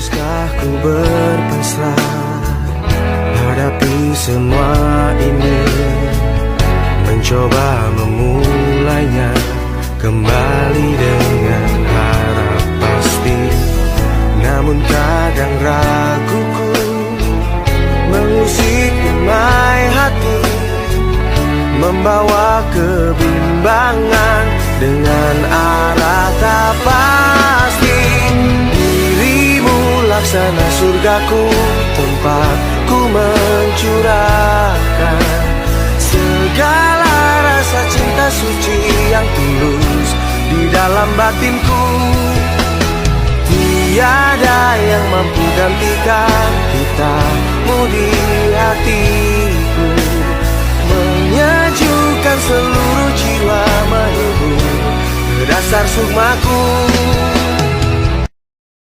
Haruskah ku berpasrah hadapi semua ini, mencoba memulainya kembali dengan harap pasti. Namun kadang raguku mengusik damai hati, membawa kebimbangan dengan arah tak pasti. Dirimu laksana surgaku, tempat ku mencurahkan segala rasa cinta suci yang tulus di dalam batinku. Tiada yang mampu gantikan cintamu di hatiku, menyejukkan seluruh jiwa, menghibur ke dasar sukmaku.